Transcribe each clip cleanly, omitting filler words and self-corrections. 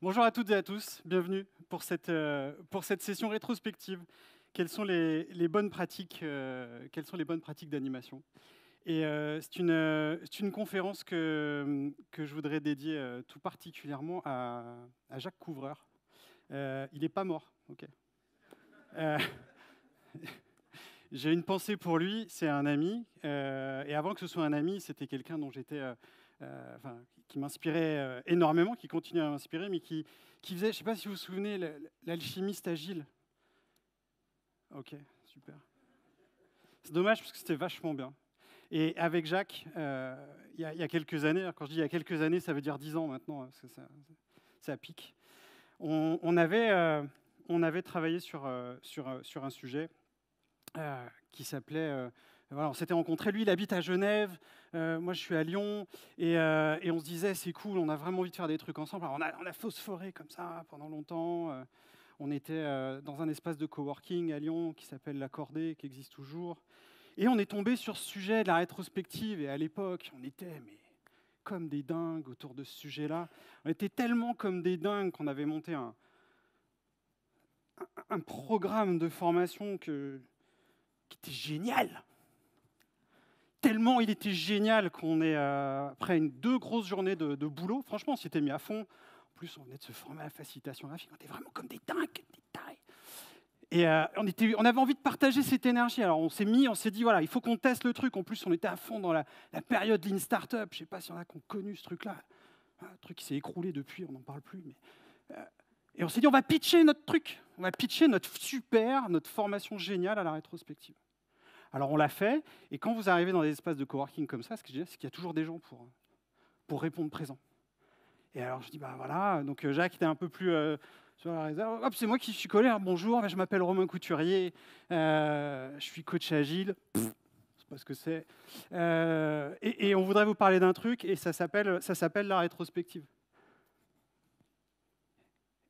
Bonjour à toutes et à tous, bienvenue pour cette session rétrospective. Quelles sont les bonnes pratiques, quelles sont les bonnes pratiques d'animation? C'est une conférence que je voudrais dédier tout particulièrement à Jacques Couvreur. Il n'est pas mort, ok. Euh, J'ai une pensée pour lui, c'est un ami, et avant que ce soit un ami, c'était quelqu'un dont enfin, qui m'inspirait énormément, qui continue à m'inspirer, mais qui faisait, je ne sais pas si vous vous souvenez, l'alchimiste agile. Ok, super. C'est dommage parce que c'était vachement bien. Et avec Jacques, il y a quelques années, quand je dis il y a quelques années, ça veut dire 10 ans maintenant, hein, parce que ça pique. On avait travaillé sur un sujet qui s'appelait. Voilà, on s'était rencontrés. Lui, il habite à Genève. Moi, je suis à Lyon. Et on se disait, c'est cool, on a vraiment envie de faire des trucs ensemble. Alors, on a phosphoré comme ça pendant longtemps. On était dans un espace de coworking à Lyon qui s'appelle l'Accordé, qui existe toujours. Et on est tombé sur ce sujet de la rétrospective. Et à l'époque, on était comme des dingues autour de ce sujet-là. On était tellement comme des dingues qu'on avait monté un programme de formation qui était génial. Tellement il était génial qu'on est, après deux grosses journées de boulot, franchement, on s'était mis à fond. En plus, on venait de se former à la facilitation graphique, on était vraiment comme des dingues, des tarés. Et on avait envie de partager cette énergie. Alors on s'est dit, voilà, il faut qu'on teste le truc. En plus, on était à fond dans la période Lean Startup. Je ne sais pas s'il y en a qui ont connu ce truc-là. Un truc qui s'est écroulé depuis, on n'en parle plus. Et on s'est dit, on va pitcher notre truc. On va pitcher notre formation géniale à la rétrospective. Alors on l'a fait, et quand vous arrivez dans des espaces de coworking comme ça, ce que je dis, c'est qu'il y a toujours des gens pour répondre présent. Et alors je dis, bah voilà, donc Jacques était un peu plus sur la réserve. Hop, c'est moi qui suis collé, hein, bonjour, je m'appelle Romain Couturier, je suis coach agile, je sais pas ce que c'est. Et on voudrait vous parler d'un truc, et ça s'appelle la rétrospective.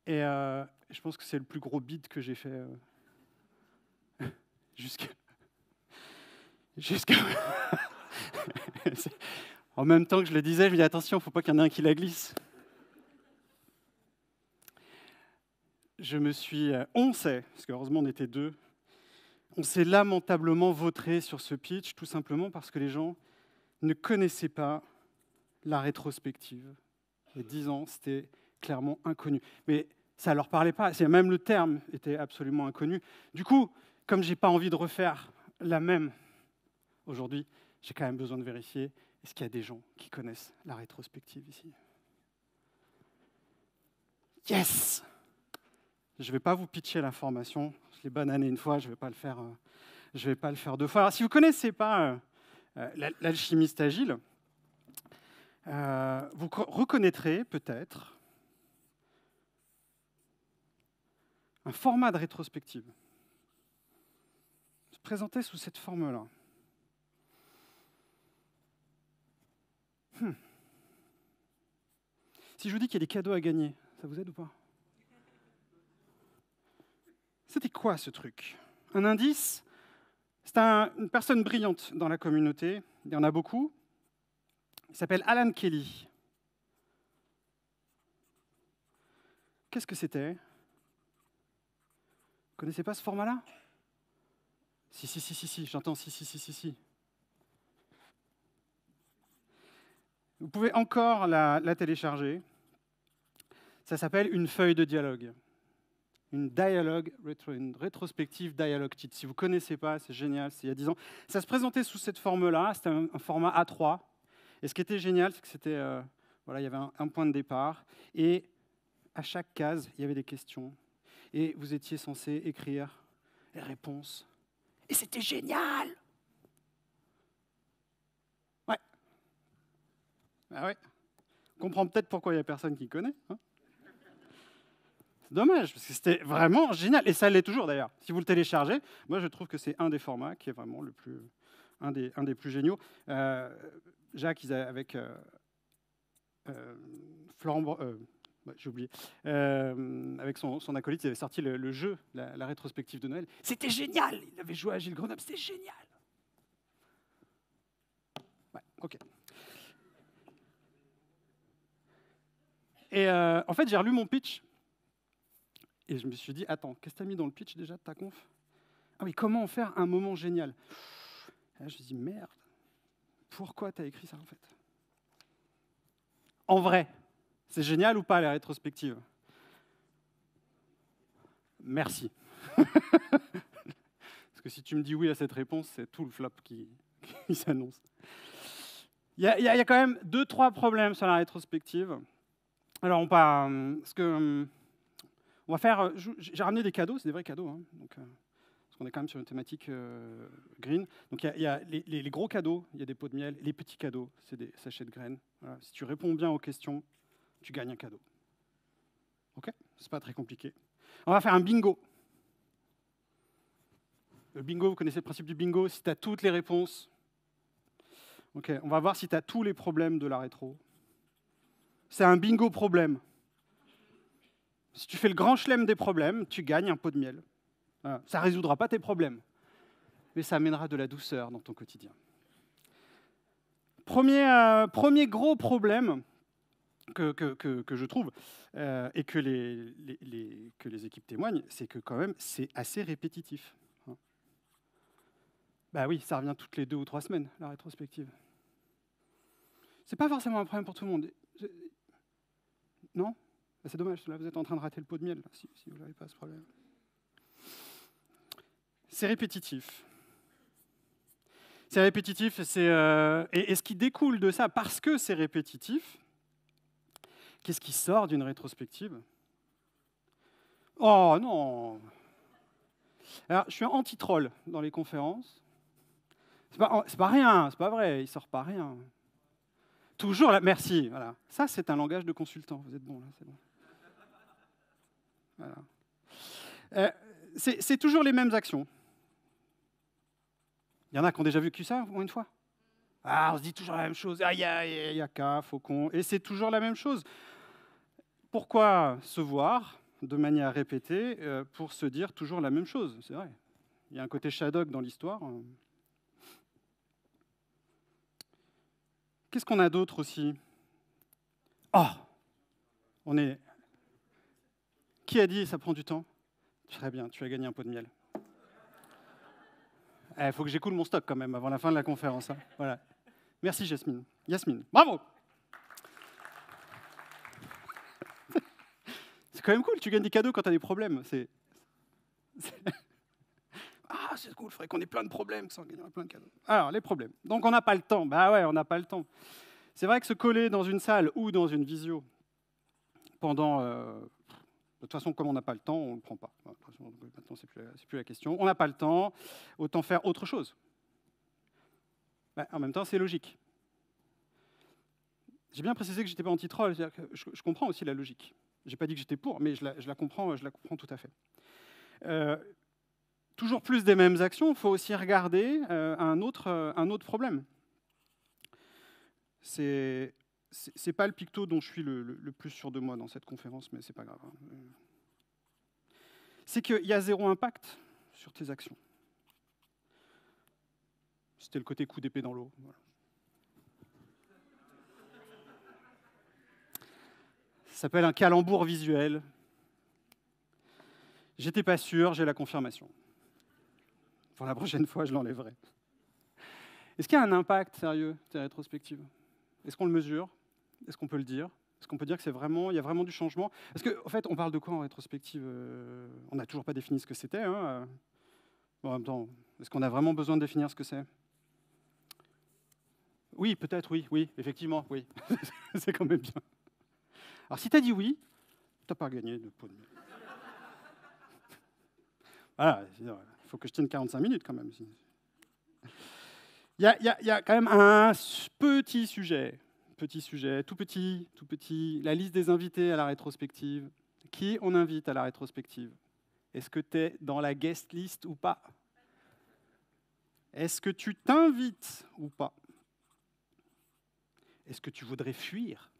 Et je pense que c'est le plus gros bid que j'ai fait jusqu'à... En même temps que je le disais, je me dis attention, il ne faut pas qu'il y en ait un qui la glisse. On sait, parce qu'heureusement on était deux, on s'est lamentablement vautré sur ce pitch, tout simplement parce que les gens ne connaissaient pas la rétrospective. Il y a 10 ans, c'était clairement inconnu. Mais ça ne leur parlait pas, même le terme était absolument inconnu. Du coup, comme je n'ai pas envie de refaire la même aujourd'hui, j'ai quand même besoin de vérifier, est-ce qu'il y a des gens qui connaissent la rétrospective ici? Yes! Je ne vais pas vous pitcher l'information, je l'ai banané une fois, je ne vais pas le faire deux fois. Alors, si vous ne connaissez pas l'alchimiste agile, vous reconnaîtrez peut-être un format de rétrospective. Se présenter sous cette forme-là. Si je vous dis qu'il y a des cadeaux à gagner, ça vous aide ou pas? C'était quoi ce truc? Un indice? C'est une personne brillante dans la communauté, il y en a beaucoup. Il s'appelle Alan Kelly. Qu'est-ce que c'était? Vous ne connaissez pas ce format-là? Si, j'entends si. Vous pouvez encore la télécharger. Ça s'appelle une feuille de dialogue. Une rétrospective dialogue sheet. Si vous ne connaissez pas, c'est génial, c'est il y a 10 ans. Ça se présentait sous cette forme-là, c'était un format A3. Et ce qui était génial, c'est que c'était, voilà, il y avait un point de départ. Et à chaque case, il y avait des questions. Et vous étiez censé écrire les réponses. Et c'était génial! Ouais. Ah ouais. On comprend peut-être pourquoi il n'y a personne qui connaît. Hein. C'est dommage, parce que c'était vraiment génial. Et ça l'est toujours d'ailleurs. Si vous le téléchargez, moi je trouve que c'est un des formats qui est vraiment un des plus géniaux. Jacques, avec Florent, j'ai oublié, avec son acolyte, ils avaient sorti le jeu, la rétrospective de Noël. C'était génial! Il avait joué à Gilles Grenoble, c'était génial! Ouais, ok. Et en fait, j'ai relu mon pitch. Et je me suis dit, attends, qu'est-ce que tu as mis dans le pitch déjà de ta conf? Ah oui, comment en faire un moment génial? Et là, je me suis dit, merde, pourquoi tu as écrit ça en fait? En vrai, c'est génial ou pas la rétrospective? Merci. Parce que si tu me dis oui à cette réponse, c'est tout le flop qui s'annonce. Il y a quand même 2-3 problèmes sur la rétrospective. Alors, on va faire. J'ai ramené des cadeaux, c'est des vrais cadeaux, hein, donc, parce qu'on est quand même sur une thématique green. Donc, il y a les gros cadeaux, il y a des pots de miel. Les petits cadeaux, c'est des sachets de graines. Voilà. Si tu réponds bien aux questions, tu gagnes un cadeau. Ok? C'est pas très compliqué. On va faire un bingo. Le bingo, vous connaissez le principe du bingo. Si tu as toutes les réponses, ok, on va voir si tu as tous les problèmes de la rétro. C'est un bingo problème. Si tu fais le grand chelem des problèmes, tu gagnes un pot de miel. Voilà. Ça ne résoudra pas tes problèmes, mais ça amènera de la douceur dans ton quotidien. Premier gros problème que je trouve, et que les équipes témoignent, c'est que quand même, c'est assez répétitif. Bah oui, ça revient toutes les 2 ou 3 semaines, la rétrospective. C'est pas forcément un problème pour tout le monde. Non? Bah c'est dommage, là vous êtes en train de rater le pot de miel, si vous n'avez pas ce problème. C'est répétitif. C'est répétitif, et ce qui découle de ça, parce que c'est répétitif, qu'est-ce qui sort d'une rétrospective? Oh non! Alors, je suis anti-troll dans les conférences. C'est pas rien, c'est pas vrai, il sort pas rien. Toujours la... Merci, voilà. Ça, c'est un langage de consultant. Vous êtes bon, là, c'est bon. Voilà. C'est toujours les mêmes actions. Il y en a qui ont déjà vécu ça, au moins une fois. Ah, on se dit toujours la même chose. Ah, yaka, faucon. Et c'est toujours la même chose. Pourquoi se voir de manière répétée pour se dire toujours la même chose? C'est vrai. Il y a un côté Shadok dans l'histoire. Qu'est-ce qu'on a d'autre aussi? Oh, Qui a dit ça prend du temps? Très bien, tu as gagné un pot de miel. Il faut que j'écoule mon stock quand même avant la fin de la conférence. Hein. Voilà. Merci Jasmine. Yasmine, bravo! C'est quand même cool, tu gagnes des cadeaux quand tu as des problèmes. Ah, c'est cool, il faudrait qu'on ait plein de problèmes, ça, on gagnerait plein de cadeaux. Alors, les problèmes. Donc, on n'a pas le temps. Bah ouais, on n'a pas le temps. C'est vrai que se coller dans une salle ou dans une visio pendant... de toute façon, comme on n'a pas le temps, on ne le prend pas. Maintenant, c'est plus la question. On n'a pas le temps, autant faire autre chose. Bah, en même temps, c'est logique. J'ai bien précisé que je n'étais pas anti-troll, c'est-à-dire que je comprends aussi la logique. Je n'ai pas dit que j'étais pour, mais je la comprends tout à fait. Toujours plus des mêmes actions, il faut aussi regarder un autre problème. C'est pas le picto dont je suis le plus sûr de moi dans cette conférence, mais c'est pas grave. C'est qu'il y a 0 impact sur tes actions. C'était le côté coup d'épée dans l'eau. Voilà. Ça s'appelle un calembour visuel. J'étais pas sûr, j'ai la confirmation. Pour la prochaine fois, je l'enlèverai. Est-ce qu'il y a un impact sérieux, tes rétrospectives? Est-ce qu'on le mesure? Est-ce qu'on peut le dire? Est-ce qu'on peut dire que il y a vraiment du changement? Parce qu'en fait, on parle de quoi en rétrospective? On n'a toujours pas défini ce que c'était. Hein. Bon, en même temps, est-ce qu'on a vraiment besoin de définir ce que c'est? Oui, peut-être, oui, effectivement, oui. C'est quand même bien. Alors, si tu as dit oui, tu n'as pas gagné de pot de miel. Voilà, il faut que je tienne 45 minutes quand même. Il y a quand même un petit sujet, tout petit, la liste des invités à la rétrospective. Qui on invite à la rétrospective? Est-ce que tu es dans la guest list ou pas? Est-ce que tu t'invites ou pas? Est-ce que tu voudrais fuir?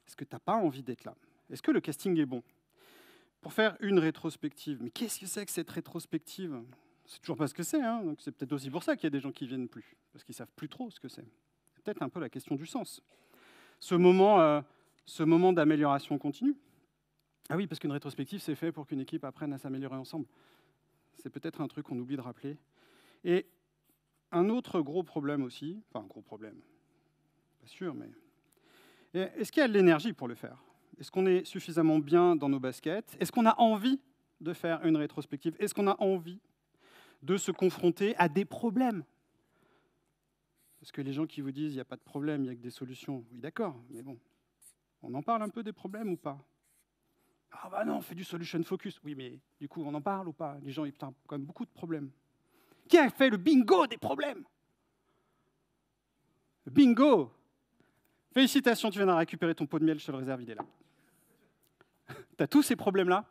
Est-ce que tu n'as pas envie d'être là? Est-ce que le casting est bon? Pour faire une rétrospective, mais qu'est-ce que c'est que cette rétrospective? C'est toujours pas ce que c'est, hein, donc c'est peut-être aussi pour ça qu'il y a des gens qui ne viennent plus, parce qu'ils ne savent plus trop ce que c'est. C'est peut-être un peu la question du sens. Ce moment ce moment d'amélioration continue. Ah oui, parce qu'une rétrospective, c'est fait pour qu'une équipe apprenne à s'améliorer ensemble. C'est peut-être un truc qu'on oublie de rappeler. Et un autre gros problème aussi, enfin un gros problème, pas sûr, mais est-ce qu'il y a de l'énergie pour le faire? Est-ce qu'on est suffisamment bien dans nos baskets? Est-ce qu'on a envie de faire une rétrospective? Est-ce qu'on a envie de se confronter à des problèmes? Parce que les gens qui vous disent il n'y a pas de problème, il n'y a que des solutions, oui d'accord, mais bon, on en parle un peu des problèmes ou pas? Ah bah non, on fait du solution focus. Oui, mais du coup, on en parle ou pas? Les gens, ils ont quand même beaucoup de problèmes. Qui a fait le bingo des problèmes? Le bingo! Félicitations, tu viens de récupérer ton pot de miel, je te le réserve, il est là. Tu as tous ces problèmes-là?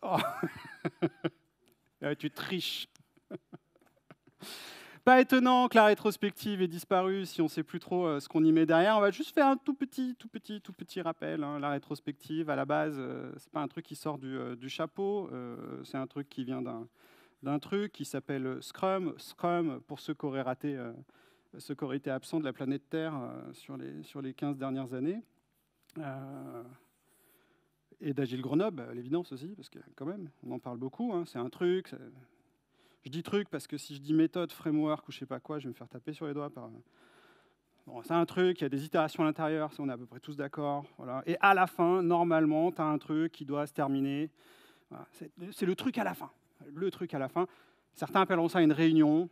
Oh. Tu triches. Pas étonnant que la rétrospective ait disparu si on ne sait plus trop ce qu'on y met derrière. On va juste faire un tout petit rappel. Hein. La rétrospective, à la base, ce n'est pas un truc qui sort du chapeau. C'est un truc qui vient d'un truc qui s'appelle Scrum. Scrum, pour ceux qui auraient raté, ceux qui auraient été absents de la planète Terre sur les 15 dernières années. Et d'Agile Grenoble, à l'évidence aussi, parce que quand même, on en parle beaucoup. Hein. C'est un truc... Je dis truc parce que si je dis méthode, framework ou je sais pas quoi, je vais me faire taper sur les doigts par... Bon, c'est un truc, il y a des itérations à l'intérieur, on est à peu près tous d'accord. Voilà. Et à la fin, normalement, tu as un truc qui doit se terminer. Voilà. C'est le truc à la fin. Le truc à la fin. Certains appelleront ça une réunion.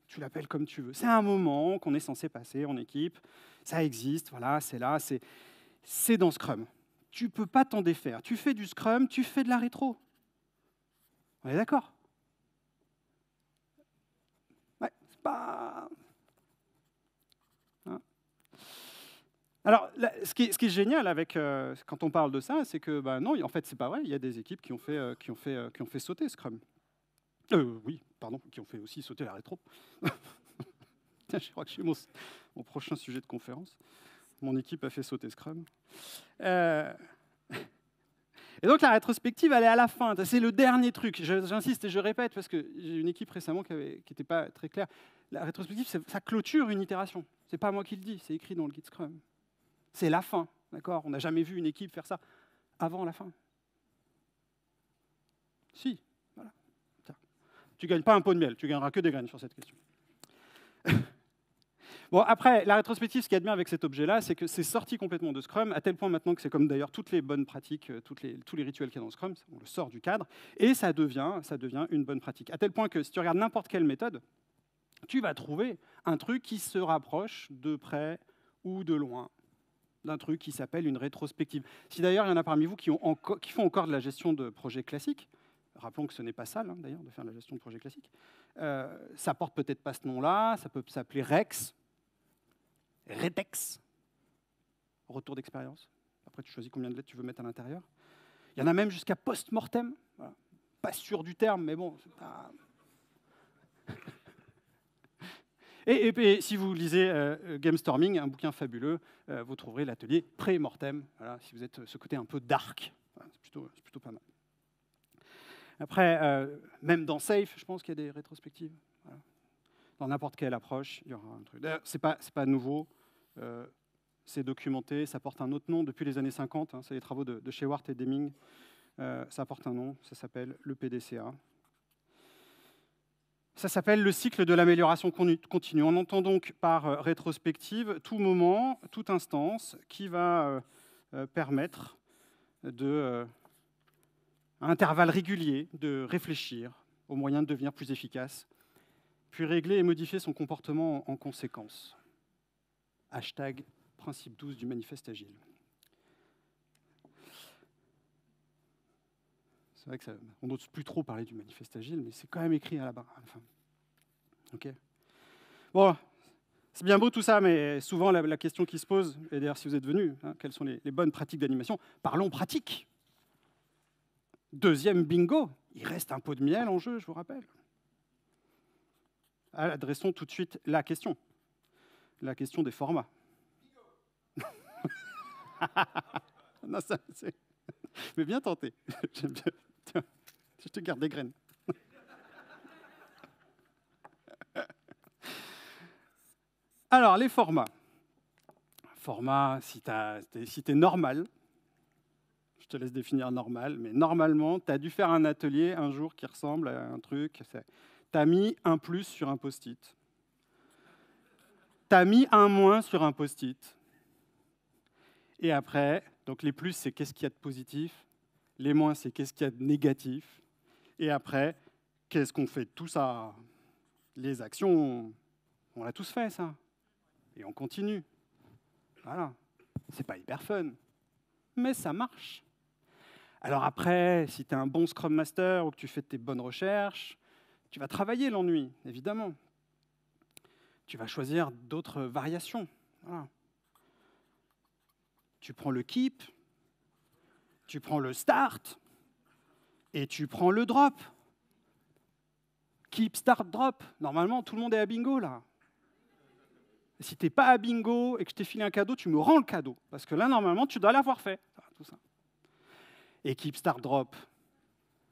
Tu l'appelles comme tu veux. C'est un moment qu'on est censé passer en équipe. Ça existe, voilà, c'est là, c'est dans Scrum. Tu ne peux pas t'en défaire. Tu fais du Scrum, tu fais de la rétro. On est d'accord? Ouais, c'est pas... Hein. Alors, là, ce qui est génial avec, quand on parle de ça, c'est que non, en fait, c'est pas vrai. Il y a des équipes qui ont fait sauter Scrum. Oui, pardon, qui ont fait aussi sauter la rétro. Je crois que c'est mon prochain sujet de conférence. Mon équipe a fait sauter Scrum. Et donc la rétrospective, elle est à la fin. C'est le dernier truc. J'insiste et je répète parce que j'ai une équipe récemment qui n'était pas très claire. La rétrospective, ça clôture une itération. C'est pas moi qui le dis, c'est écrit dans le guide Scrum. C'est la fin, d'accord? On n'a jamais vu une équipe faire ça avant la fin. Si, voilà. Tu gagnes pas un pot de miel, tu gagneras que des graines sur cette question. Bon, après, la rétrospective, ce qu'il y a de bien avec cet objet-là, c'est que c'est sorti complètement de Scrum, à tel point maintenant que c'est comme d'ailleurs toutes les bonnes pratiques, tous les rituels qu'il y a dans Scrum, on le sort du cadre, et ça devient une bonne pratique. À tel point que si tu regardes n'importe quelle méthode, tu vas trouver un truc qui se rapproche de près ou de loin d'un truc qui s'appelle une rétrospective. Si d'ailleurs il y en a parmi vous qui font encore de la gestion de projets classiques, rappelons que ce n'est pas sale hein, d'ailleurs de faire de la gestion de projets classiques, ça porte peut-être pas ce nom-là, ça peut s'appeler Rex, Retex, retour d'expérience. Après, tu choisis combien de lettres tu veux mettre à l'intérieur. Il y en a même jusqu'à post-mortem. Voilà. Pas sûr du terme, mais bon. C'est pas... et si vous lisez Gamestorming, un bouquin fabuleux, vous trouverez l'atelier pré-mortem, voilà, si vous êtes ce côté un peu dark. Voilà, c'est plutôt pas mal. Après, même dans Safe, je pense qu'il y a des rétrospectives. Voilà. Dans n'importe quelle approche, il y aura un truc. D'ailleurs, c'est pas nouveau, c'est documenté, ça porte un autre nom depuis les années 50, hein, c'est les travaux de Shewhart et Deming, ça porte un nom, ça s'appelle le PDCA. Ça s'appelle le cycle de l'amélioration continue. On entend donc par rétrospective tout moment, toute instance qui va permettre à intervalles réguliers de réfléchir aux moyens de devenir plus efficace, puis régler et modifier son comportement en conséquence. Hashtag principe 12 du manifeste agile. C'est vrai qu'on n'ose plus trop parler du manifeste agile, mais c'est quand même écrit à la fin. Okay. Bon, c'est bien beau tout ça, mais souvent la question qui se pose, et d'ailleurs si vous êtes venus, hein, quelles sont les bonnes pratiques d'animation? Parlons pratique. Deuxième bingo, il reste un pot de miel en jeu, je vous rappelle. Adressons tout de suite la question des formats. Non, ça, mais bien tenté. J'aime bien. Tiens, je te garde des graines. Alors, les formats. format, si tu es normal, je te laisse définir normal, mais normalement, tu as dû faire un atelier un jour qui ressemble à un truc. Tu as mis un plus sur un post-it. Tu as mis un moins sur un post-it. Et après, donc les plus, c'est qu'est-ce qu'il y a de positif. Les moins, c'est qu'est-ce qu'il y a de négatif. Et après, qu'est-ce qu'on fait de tout ça? Les actions, on l'a tous fait, ça. Et on continue. Voilà. C'est pas hyper fun. Mais ça marche. Alors après, si tu es un bon Scrum Master ou que tu fais tes bonnes recherches, tu vas travailler l'ennui, évidemment. Tu vas choisir d'autres variations. Voilà. Tu prends le keep, tu prends le start et tu prends le drop. Keep, start, drop. Normalement, tout le monde est à bingo, là. Si tu n'es pas à bingo et que je t'ai filé un cadeau, tu me rends le cadeau. Parce que là, normalement, tu dois l'avoir fait. Tout ça. Et keep, start, drop,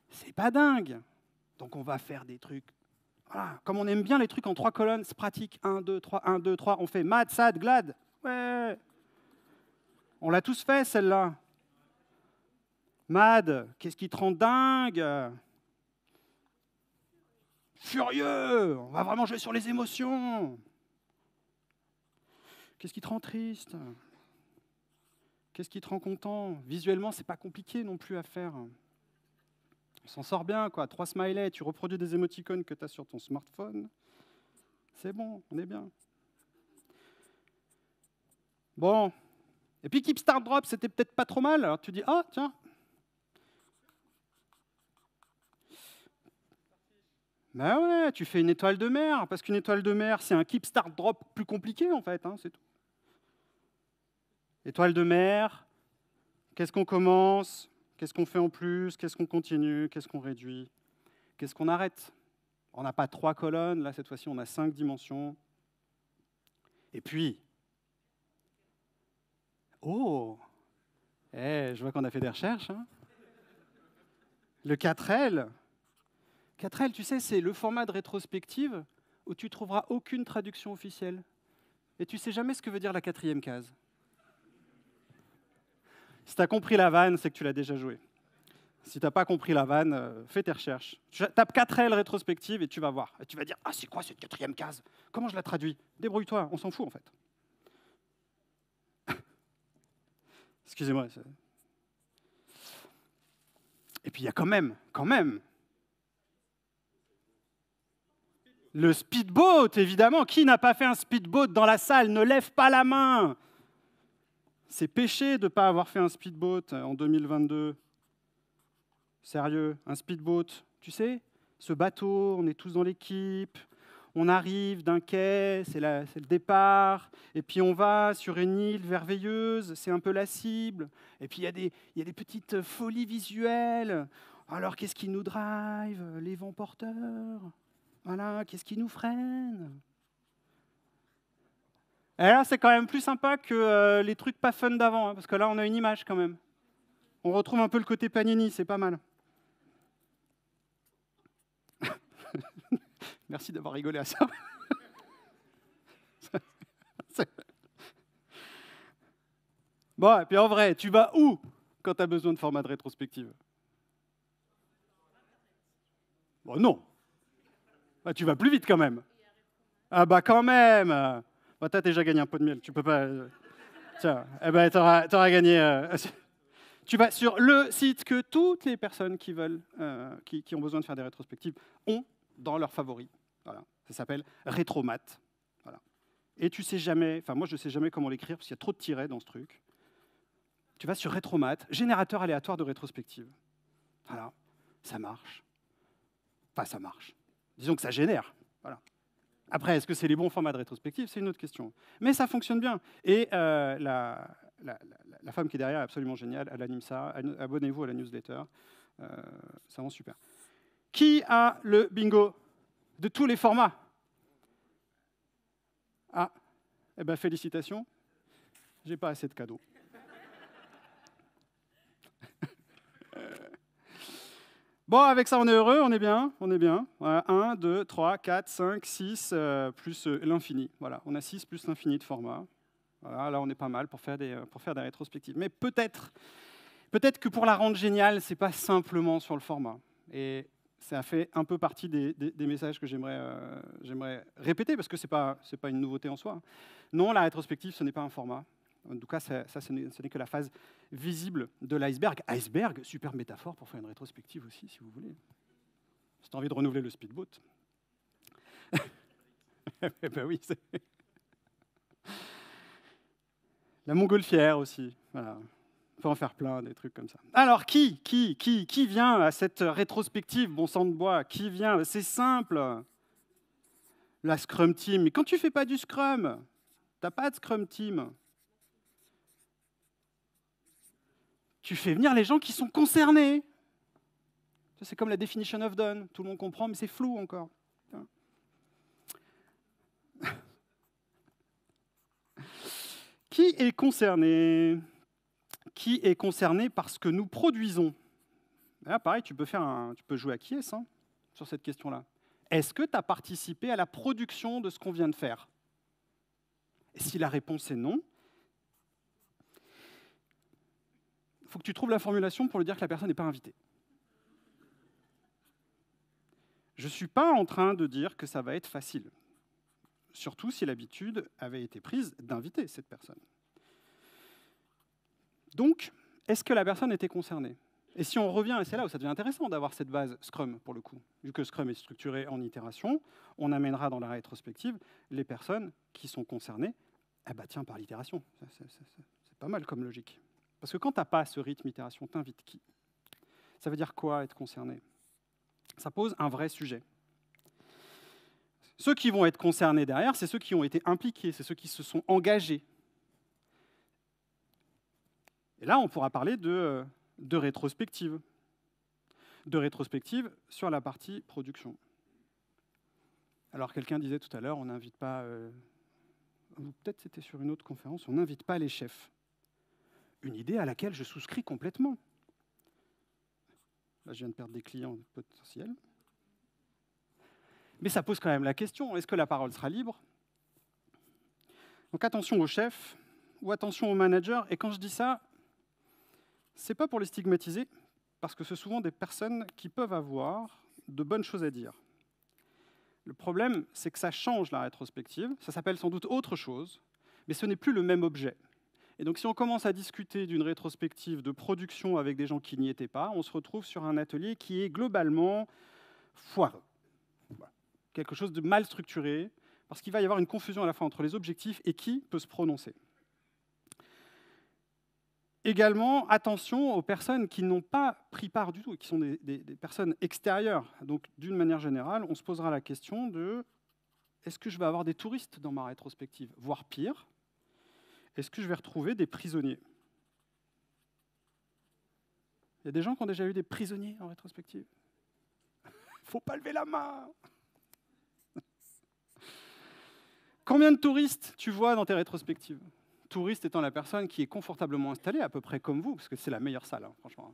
c'est pas dingue. Donc, on va faire des trucs. Voilà. Comme on aime bien les trucs en 3 colonnes, c'est pratique. 1, 2, 3, 1, 2, 3. On fait mad, sad, glad. Ouais. On l'a tous fait, celle-là. Mad, qu'est-ce qui te rend dingue? Furieux, on va vraiment jouer sur les émotions. Qu'est-ce qui te rend triste? Qu'est-ce qui te rend content? Visuellement, c'est pas compliqué non plus à faire. On s'en sort bien, quoi. 3 smileys, tu reproduis des émoticônes que tu as sur ton smartphone. C'est bon, on est bien. Bon. Et puis Keep Start Drop, c'était peut-être pas trop mal. Alors tu dis, ah, tiens. Ben ouais, tu fais une étoile de mer, parce qu'une étoile de mer, c'est un Keep Start Drop plus compliqué, en fait, hein, c'est tout. Étoile de mer, qu'est-ce qu'on commence? Qu'est-ce qu'on fait en plus? Qu'est-ce qu'on continue? Qu'est-ce qu'on réduit? Qu'est-ce qu'on arrête? On n'a pas 3 colonnes, là, cette fois-ci, on a 5 dimensions. Et puis, oh, je vois qu'on a fait des recherches. Hein. Le 4L, 4L, tu sais, c'est le format de rétrospective où tu ne trouveras aucune traduction officielle. Et tu ne sais jamais ce que veut dire la 4e case. Si tu as compris la vanne, c'est que tu l'as déjà joué. Si tu n'as pas compris la vanne, fais tes recherches. Tape 4L rétrospective et tu vas voir. Et tu vas dire, ah, c'est quoi cette 4e case? Comment je la traduis? Débrouille-toi, on s'en fout en fait. Excusez-moi. Et puis il y a quand même, le speedboat, évidemment. Qui n'a pas fait un speedboat dans la salle? Ne lève pas la main. C'est péché de ne pas avoir fait un speedboat en 2022. Sérieux, un speedboat, tu sais, ce bateau, on est tous dans l'équipe, on arrive d'un quai, c'est le départ, et puis on va sur une île merveilleuse, c'est un peu la cible, et puis il y a des petites folies visuelles. Alors qu'est-ce qui nous drive? Les vents porteurs. Voilà, qu'est-ce qui nous freine? Et là, c'est quand même plus sympa que les trucs pas fun d'avant, hein, parce que là, on a une image quand même. On retrouve un peu le côté Panini, c'est pas mal. Merci d'avoir rigolé à ça. Bon, et puis en vrai, tu vas où quand tu as besoin de format de rétrospective? Bon, non. Bah, tu vas plus vite quand même. Ah bah quand même. Bah, tu as déjà gagné un pot de miel, tu peux pas... Tiens, eh ben, t'auras gagné... Tu vas sur le site que toutes les personnes qui veulent, qui ont besoin de faire des rétrospectives, ont dans leurs favoris. Voilà. Ça s'appelle Rétromat. Voilà. Et tu sais jamais, enfin moi je ne sais jamais comment l'écrire parce qu'il y a trop de tirets dans ce truc. Tu vas sur Rétromat, générateur aléatoire de rétrospective. Voilà, ça marche. Enfin ça marche. Disons que ça génère. Voilà. Après, est-ce que c'est les bons formats de rétrospective? C'est une autre question. Mais ça fonctionne bien. Et la femme qui est derrière est absolument géniale. Elle anime ça. Abonnez-vous à la newsletter. C'est vraiment super. Qui a le bingo de tous les formats? Ah, eh ben félicitations. J'ai pas assez de cadeaux. Bon, avec ça, on est heureux, on est bien, on est bien. Voilà, 1, 2, 3, 4, 5, 6, plus l'infini. Voilà, on a 6 plus l'infini de formats. Voilà, là, on est pas mal pour faire des rétrospectives. Mais peut-être que pour la rendre géniale, ce n'est pas simplement sur le format. Et ça fait un peu partie des messages que j'aimerais répéter, parce que ce n'est pas une nouveauté en soi. Non, la rétrospective, ce n'est pas un format. En tout cas, ce n'est que la phase visible de l'iceberg. Iceberg, super métaphore pour faire une rétrospective aussi, si vous voulez. Si tu as envie de renouveler le speedboat. Ben oui, la montgolfière aussi. Voilà. On peut en faire plein, des trucs comme ça. Alors, qui vient à cette rétrospective, bon sang de bois? Qui vient? C'est simple. La Scrum Team. Mais quand tu ne fais pas du Scrum, tu n'as pas de Scrum Team. Tu fais venir les gens qui sont concernés. C'est comme la definition of done. Tout le monde comprend, mais c'est flou encore. Qui est concerné? Qui est concerné par ce que nous produisons? Là, pareil, tu peux jouer à qui est-ce sur cette question-là. Est-ce que tu as participé à la production de ce qu'on vient de faire? Et si la réponse est non, il faut que tu trouves la formulation pour lui dire que la personne n'est pas invitée. Je ne suis pas en train de dire que ça va être facile, surtout si l'habitude avait été prise d'inviter cette personne. Donc, est-ce que la personne était concernée? Et si on revient, et c'est là où ça devient intéressant d'avoir cette base Scrum, pour le coup, vu que Scrum est structuré en itération, on amènera dans la rétrospective les personnes qui sont concernées, par l'itération. C'est pas mal comme logique. Parce que quand tu n'as pas ce rythme itération, tu invites qui? Ça veut dire quoi, être concerné? Ça pose un vrai sujet. Ceux qui vont être concernés derrière, c'est ceux qui ont été impliqués, c'est ceux qui se sont engagés. Et là, on pourra parler de rétrospective. De rétrospective sur la partie production. Alors, quelqu'un disait tout à l'heure, on n'invite pas, ou peut-être c'était sur une autre conférence, on n'invite pas les chefs. Une idée à laquelle je souscris complètement. Là, je viens de perdre des clients potentiels. Mais ça pose quand même la question, est-ce que la parole sera libre? Donc attention aux chefs, ou attention aux managers, et quand je dis ça, c'est pas pour les stigmatiser, parce que c'est souvent des personnes qui peuvent avoir de bonnes choses à dire. Le problème, c'est que ça change la rétrospective, ça s'appelle sans doute autre chose, mais ce n'est plus le même objet. Et donc si on commence à discuter d'une rétrospective de production avec des gens qui n'y étaient pas, on se retrouve sur un atelier qui est globalement foireux. Voilà. Quelque chose de mal structuré, parce qu'il va y avoir une confusion à la fois entre les objectifs et qui peut se prononcer. Également, attention aux personnes qui n'ont pas pris part du tout, et qui sont des personnes extérieures. Donc, d'une manière générale, on se posera la question de est-ce que je vais avoir des touristes dans ma rétrospective? Voire pire, est-ce que je vais retrouver des prisonniers? Il y a des gens qui ont déjà eu des prisonniers en rétrospective. Il ne faut pas lever la main. Combien de touristes tu vois dans tes rétrospectives? Touriste étant la personne qui est confortablement installée, à peu près comme vous, parce que c'est la meilleure salle, franchement,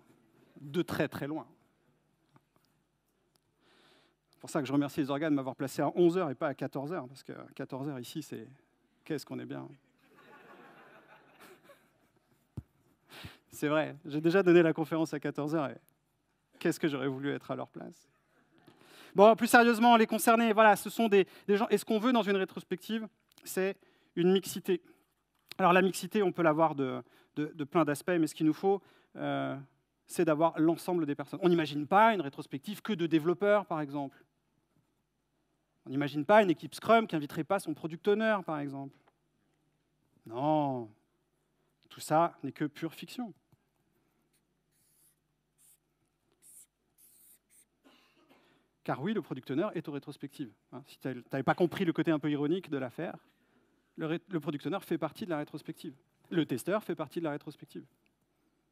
de très très loin. C'est pour ça que je remercie les organes de m'avoir placé à 11h et pas à 14h, parce qu'à 14h ici, c'est... Qu'est-ce qu'on est bien. C'est vrai, j'ai déjà donné la conférence à 14h, et qu'est-ce que j'aurais voulu être à leur place. Bon, plus sérieusement, les concernés, voilà, ce sont des gens... Et ce qu'on veut dans une rétrospective, c'est une mixité. Alors la mixité, on peut l'avoir de plein d'aspects, mais ce qu'il nous faut, c'est d'avoir l'ensemble des personnes. On n'imagine pas une rétrospective que de développeurs, par exemple. On n'imagine pas une équipe Scrum qui n'inviterait pas son product owner, par exemple. Non, tout ça n'est que pure fiction. Car oui, le product owner est aux rétrospectives. Si tu n'avais pas compris le côté un peu ironique de l'affaire, le product owner fait partie de la rétrospective. Le testeur fait partie de la rétrospective.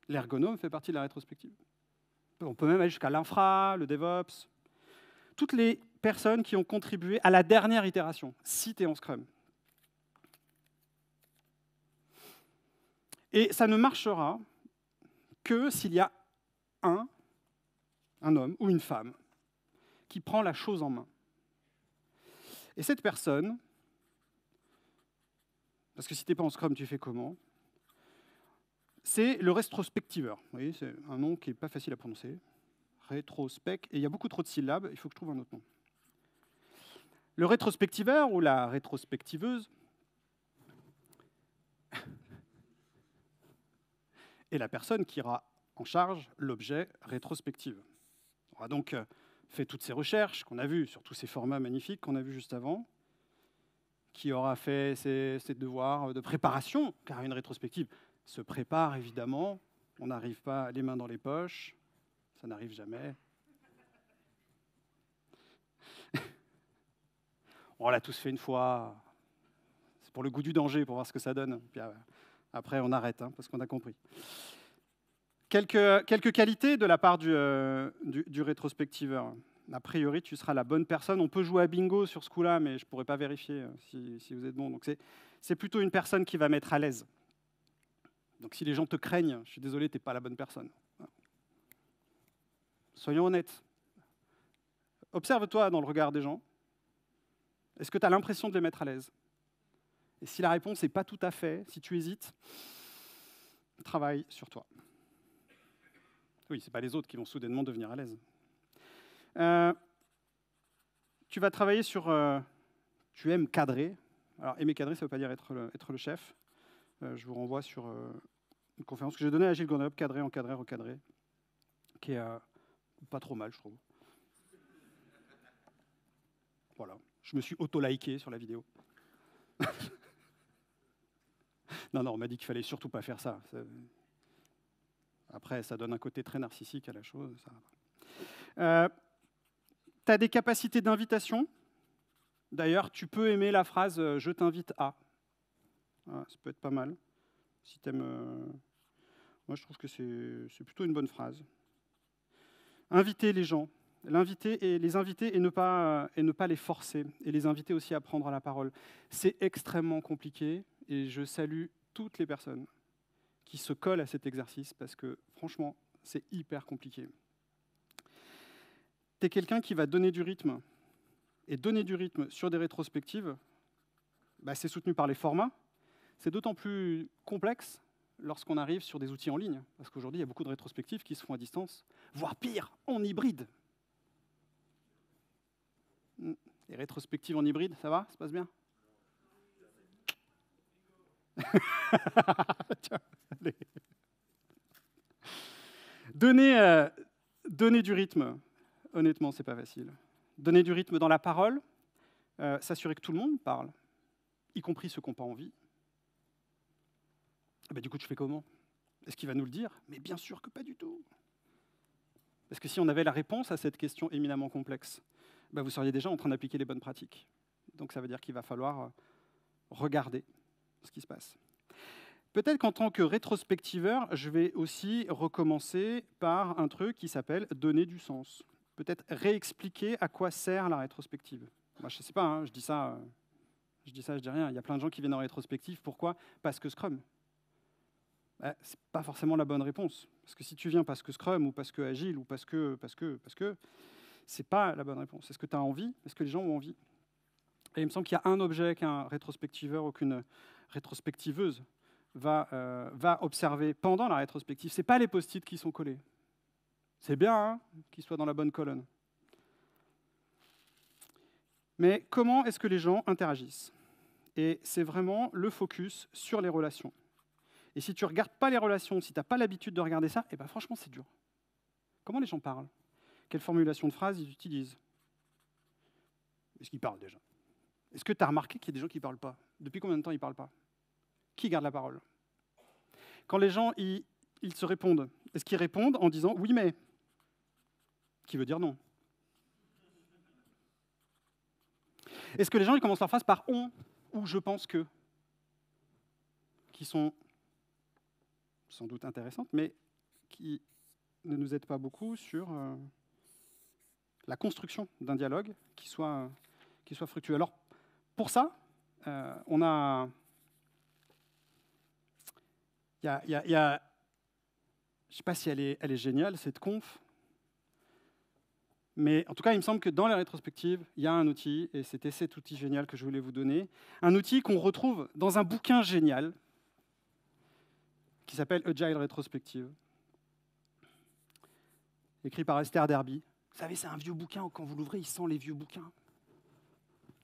L'ergonome fait partie de la rétrospective. On peut même aller jusqu'à l'infra, le DevOps. Toutes les personnes qui ont contribué à la dernière itération, citées en Scrum. Et ça ne marchera que s'il y a un homme ou une femme, qui prend la chose en main. Et cette personne parce que si tu n'es pas en Scrum, tu fais comment? C'est le rétrospectiveur. Vous voyez, c'est un nom qui n'est pas facile à prononcer. Rétrospect, et il y a beaucoup trop de syllabes, il faut que je trouve un autre nom. Le rétrospectiveur ou la rétrospectiveuse est la personne qui aura en charge l'objet rétrospective. On a donc fait toutes ces recherches qu'on a vues sur tous ces formats magnifiques qu'on a vus juste avant, qui aura fait ses devoirs de préparation, car une rétrospective se prépare évidemment, on n'arrive pas les mains dans les poches, ça n'arrive jamais. On l'a tous fait une fois, c'est pour le goût du danger, pour voir ce que ça donne. Puis après, on arrête, parce qu'on a compris. Quelques qualités de la part du rétrospectiveur. A priori, tu seras la bonne personne. On peut jouer à bingo sur ce coup-là, mais je ne pourrais pas vérifier si vous êtes bon. Donc c'est plutôt une personne qui va mettre à l'aise. Donc si les gens te craignent, je suis désolé, tu n'es pas la bonne personne. Soyons honnêtes. Observe-toi dans le regard des gens. Est-ce que tu as l'impression de les mettre à l'aise? Et si la réponse n'est pas tout à fait, si tu hésites, travaille sur toi. Oui, ce n'est pas les autres qui vont soudainement devenir à l'aise. Tu vas travailler sur... tu aimes cadrer. Alors, aimer cadrer, ça ne veut pas dire être le chef. Je vous renvoie sur une conférence que j'ai donnée à Gilles Gonop, cadrer, encadrer, recadrer, qui est pas trop mal, je trouve. Voilà. Je me suis auto-liké sur la vidéo. Non, on m'a dit qu'il fallait surtout pas faire ça. Après, ça donne un côté très narcissique à la chose. Tu as des capacités d'invitation. D'ailleurs, tu peux aimer la phrase « je t'invite à ». Ça peut être pas mal. Si tu aimes, moi, je trouve que c'est plutôt une bonne phrase. Inviter les gens. Les inviter et ne pas les forcer. Et les inviter aussi à prendre la parole. C'est extrêmement compliqué et je salue toutes les personnes qui se collent à cet exercice parce que, franchement, c'est hyper compliqué. Tu es quelqu'un qui va donner du rythme. Et donner du rythme sur des rétrospectives, c'est soutenu par les formats. C'est d'autant plus complexe lorsqu'on arrive sur des outils en ligne. Parce qu'aujourd'hui, il y a beaucoup de rétrospectives qui se font à distance, voire pire, en hybride. Les rétrospectives en hybride, ça va? Ça se passe bien? Donner du rythme, honnêtement, c'est pas facile. Donner du rythme dans la parole, s'assurer que tout le monde parle, y compris ceux qui n'ont pas envie. Du coup, tu fais comment? Est-ce qu'il va nous le dire? Mais bien sûr que pas du tout. Parce que si on avait la réponse à cette question éminemment complexe, vous seriez déjà en train d'appliquer les bonnes pratiques. Donc ça veut dire qu'il va falloir regarder ce qui se passe. Peut-être qu'en tant que rétrospectiveur, je vais aussi recommencer par un truc qui s'appelle donner du sens. Peut-être réexpliquer à quoi sert la rétrospective. Moi, je ne sais pas, je dis ça, je dis rien. Il y a plein de gens qui viennent en rétrospective. Pourquoi? Parce que Scrum. Ce n'est pas forcément la bonne réponse. Parce que si tu viens parce que Scrum ou parce que Agile ou parce que, ce n'est pas la bonne réponse. Est-ce que tu as envie? Est-ce que les gens ont envie? Et il me semble qu'il y a un objet qu'un rétrospectiveur ou qu'une rétrospectiveuse va observer pendant la rétrospective. Ce n'est pas les post-it qui sont collés. C'est bien qu'ils soient dans la bonne colonne. Mais comment est-ce que les gens interagissent? Et c'est vraiment le focus sur les relations. Et si tu ne regardes pas les relations, si tu n'as pas l'habitude de regarder ça, franchement, c'est dur. Comment les gens parlent? Quelle formulation de phrase ils utilisent? Est-ce qu'ils parlent déjà? Est-ce que tu as remarqué qu'il y a des gens qui ne parlent pas? Depuis combien de temps ils ne parlent pas? Qui garde la parole? Quand les gens ils se répondent, est-ce qu'ils répondent en disant « oui, mais » qui veut dire non? Est-ce que les gens ils commencent leur phrase par « on » ou « je pense que » qui sont sans doute intéressantes, mais qui ne nous aident pas beaucoup sur la construction d'un dialogue qui soit fructueux. Alors, pour ça, on a... je ne sais pas si elle est géniale, cette conf. Mais en tout cas, il me semble que dans les rétrospectives, il y a un outil, et c'était cet outil génial que je voulais vous donner. Un outil qu'on retrouve dans un bouquin génial qui s'appelle Agile Retrospective, écrit par Esther Derby. Vous savez, c'est un vieux bouquin, quand vous l'ouvrez, il sent les vieux bouquins.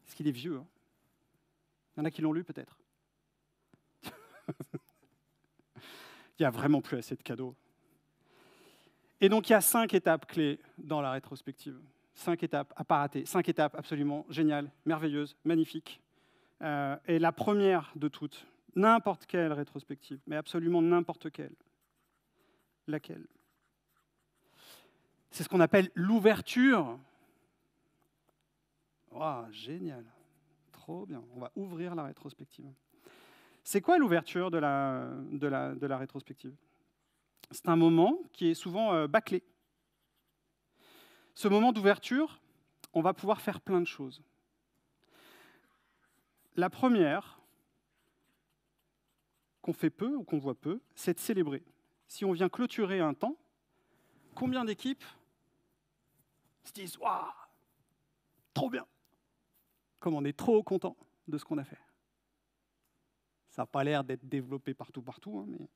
Est-ce qu'il est vieux, hein? Il y en a qui l'ont lu, peut-être. Il n'y a vraiment plus assez de cadeaux. Et donc, il y a 5 étapes clés dans la rétrospective. 5 étapes à pas rater. 5 étapes absolument géniales, merveilleuses, magnifiques. Et la première de toutes, n'importe quelle rétrospective, mais absolument n'importe quelle. Laquelle? C'est ce qu'on appelle l'ouverture. Wow, génial. Trop bien. On va ouvrir la rétrospective. C'est quoi l'ouverture de la rétrospective? C'est un moment qui est souvent bâclé. Ce moment d'ouverture, on va pouvoir faire plein de choses. La première, qu'on fait peu ou qu'on voit peu, c'est de célébrer. Si on vient clôturer un temps, combien d'équipes se disent « Waouh, trop bien !» Comme on est trop content de ce qu'on a fait. Ça n'a pas l'air d'être développé partout, hein, mais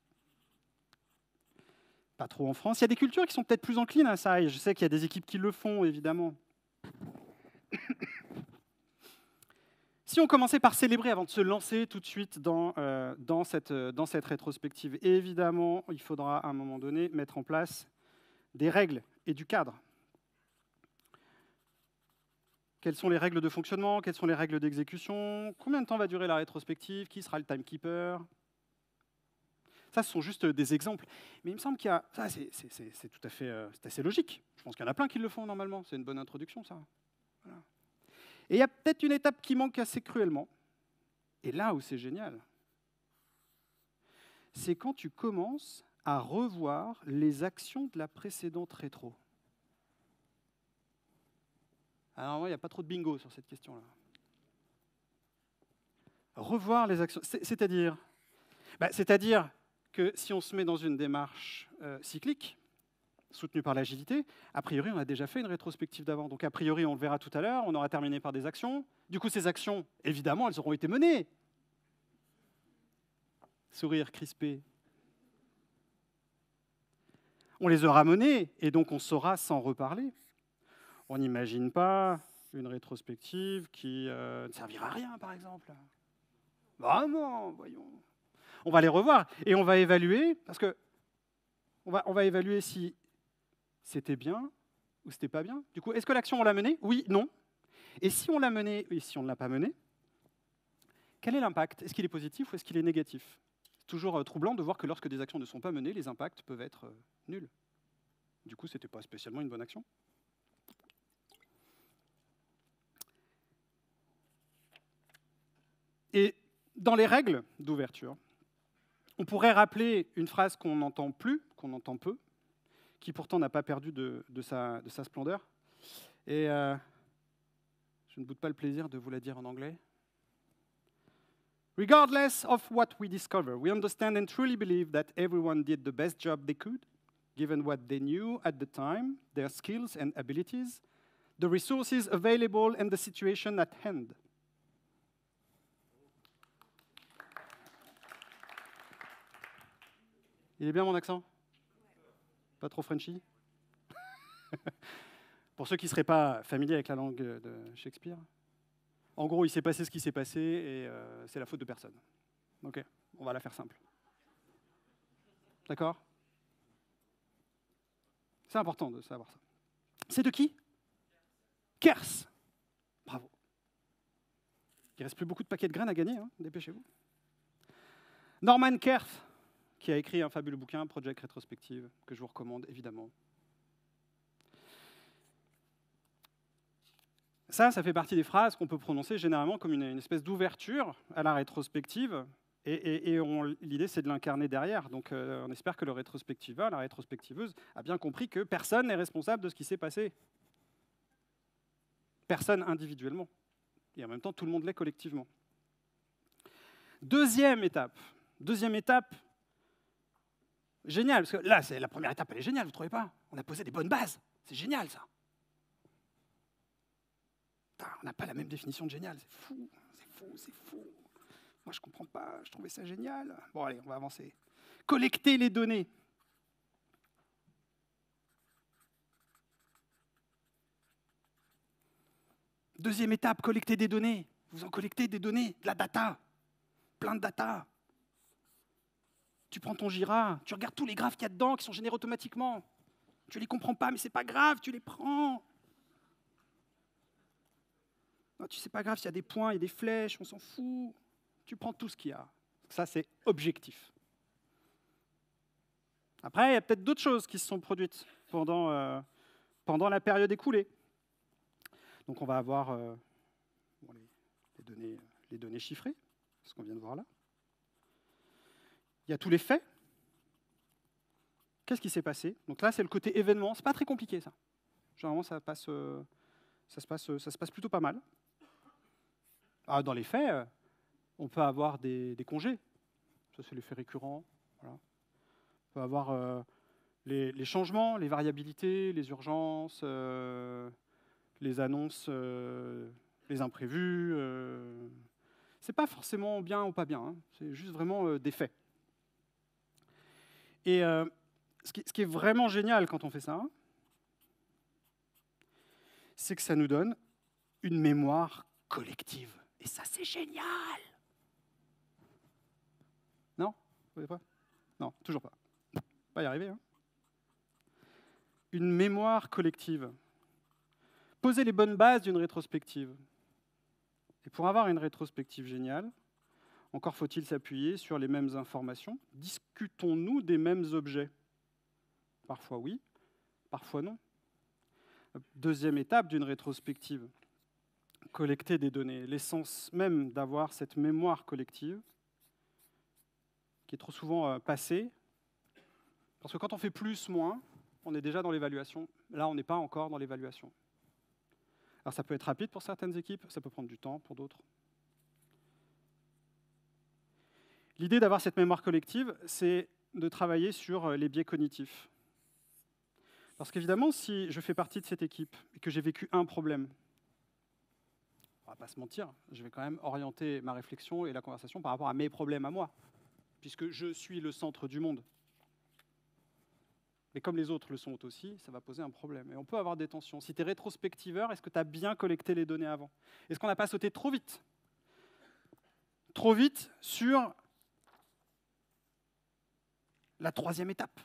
pas trop en France. Il y a des cultures qui sont peut-être plus enclines à ça, et je sais qu'il y a des équipes qui le font, évidemment. Si on commençait par célébrer avant de se lancer tout de suite dans cette rétrospective, évidemment, il faudra à un moment donné mettre en place des règles et du cadre. Quelles sont les règles de fonctionnement? Quelles sont les règles d'exécution? Combien de temps va durer la rétrospective? Qui sera le timekeeper? Ça, ce sont juste des exemples. Mais il me semble qu'il y a... Ça, c'est tout à fait c'est assez logique. Je pense qu'il y en a plein qui le font normalement. C'est une bonne introduction, ça. Voilà. Et il y a peut-être une étape qui manque assez cruellement. Et là où c'est génial, c'est quand tu commences à revoir les actions de la précédente rétro. Alors, moi, il n'y a pas trop de bingo sur cette question-là. Revoir les actions, c'est-à-dire que si on se met dans une démarche cyclique, soutenue par l'agilité, a priori, on a déjà fait une rétrospective d'avant. Donc, a priori, on le verra tout à l'heure, on aura terminé par des actions. Du coup, ces actions, évidemment, elles auront été menées. Sourire crispé. On les aura menées, et donc on saura s'en reparler. On n'imagine pas une rétrospective qui ne servira à rien, par exemple. Vraiment, voyons. On va les revoir et on va évaluer, parce que on va évaluer si c'était bien ou c'était pas bien. Du coup, est-ce que l'action, on l'a menée? Oui, non. Et si on l'a menée et si on ne l'a pas menée, quel est l'impact? Est-ce qu'il est positif ou est-ce qu'il est négatif? C'est toujours troublant de voir que lorsque des actions ne sont pas menées, les impacts peuvent être nuls. Du coup, ce n'était pas spécialement une bonne action. Et dans les règles d'ouverture, on pourrait rappeler une phrase qu'on n'entend plus, qu'on entend peu, qui pourtant n'a pas perdu de sa splendeur. Et je ne boude pas le plaisir de vous la dire en anglais. Regardless of what we discover, we understand and truly believe that everyone did the best job they could, given what they knew at the time, their skills and abilities, the resources available and the situation at hand. Il est bien mon accent? Pas trop Frenchy? Pour ceux qui ne seraient pas familiers avec la langue de Shakespeare, en gros, il s'est passé ce qui s'est passé et c'est la faute de personne. Ok, on va la faire simple. D'accord? C'est important de savoir ça. C'est de qui? Kers. Bravo. Il ne reste plus beaucoup de paquets de graines à gagner, hein, dépêchez-vous. Norman Kers, qui a écrit un fabuleux bouquin, Project Retrospective, que je vous recommande évidemment. Ça fait partie des phrases qu'on peut prononcer généralement comme une espèce d'ouverture à la rétrospective, et l'idée c'est de l'incarner derrière. Donc on espère que le rétrospectiveur, la rétrospectiveuse, a bien compris que personne n'est responsable de ce qui s'est passé. Personne individuellement. Et en même temps, tout le monde l'est collectivement. Deuxième étape, génial, parce que là, la première étape, elle est géniale, vous ne trouvez pas? On a posé des bonnes bases, c'est génial ça. Putain, on n'a pas la même définition de génial, c'est fou, c'est fou, c'est fou. Moi, je comprends pas, je trouvais ça génial. Bon, allez, on va avancer. Collecter les données. Deuxième étape, collecter des données. Vous en collectez des données, de la data, plein de data. Tu prends ton Jira, tu regardes tous les graphes qu'il y a dedans qui sont générés automatiquement. Tu ne les comprends pas, mais c'est pas grave, tu les prends. Non, tu sais pas grave, s'il y a des points, il y a des flèches, on s'en fout. Tu prends tout ce qu'il y a. Ça, c'est objectif. Après, il y a peut-être d'autres choses qui se sont produites pendant la période écoulée. Donc on va avoir bon, les données chiffrées, ce qu'on vient de voir là. Il y a tous les faits. Qu'est-ce qui s'est passé? Donc là, c'est le côté événement. C'est pas très compliqué, ça. Généralement, ça se passe plutôt pas mal. Ah, dans les faits, on peut avoir des congés. Ça, c'est l'effet récurrent. Voilà. On peut avoir les changements, les variabilités, les urgences, les annonces, les imprévus. C'est pas forcément bien ou pas bien. Hein. C'est juste vraiment des faits. Et ce qui est vraiment génial quand on fait ça, c'est que ça nous donne une mémoire collective. Et ça, c'est génial. Non? Vous voyez pas? Non, toujours pas. Pas y arriver. Hein. Une mémoire collective. Poser les bonnes bases d'une rétrospective. Et pour avoir une rétrospective géniale, encore faut-il s'appuyer sur les mêmes informations. Discutons-nous des mêmes objets? Parfois oui, parfois non. Deuxième étape d'une rétrospective, collecter des données. L'essence même d'avoir cette mémoire collective, qui est trop souvent passée, parce que quand on fait plus, moins, on est déjà dans l'évaluation. Là, on n'est pas encore dans l'évaluation. Alors ça peut être rapide pour certaines équipes, ça peut prendre du temps pour d'autres. L'idée d'avoir cette mémoire collective, c'est de travailler sur les biais cognitifs. Parce qu'évidemment, si je fais partie de cette équipe et que j'ai vécu un problème, on ne va pas se mentir, je vais quand même orienter ma réflexion et la conversation par rapport à mes problèmes à moi, puisque je suis le centre du monde. Mais comme les autres le sont aussi, ça va poser un problème. Et on peut avoir des tensions. Si tu es rétrospectiveur, est-ce que tu as bien collecté les données avant? Est-ce qu'on n'a pas sauté trop vite? Trop vite sur la troisième étape.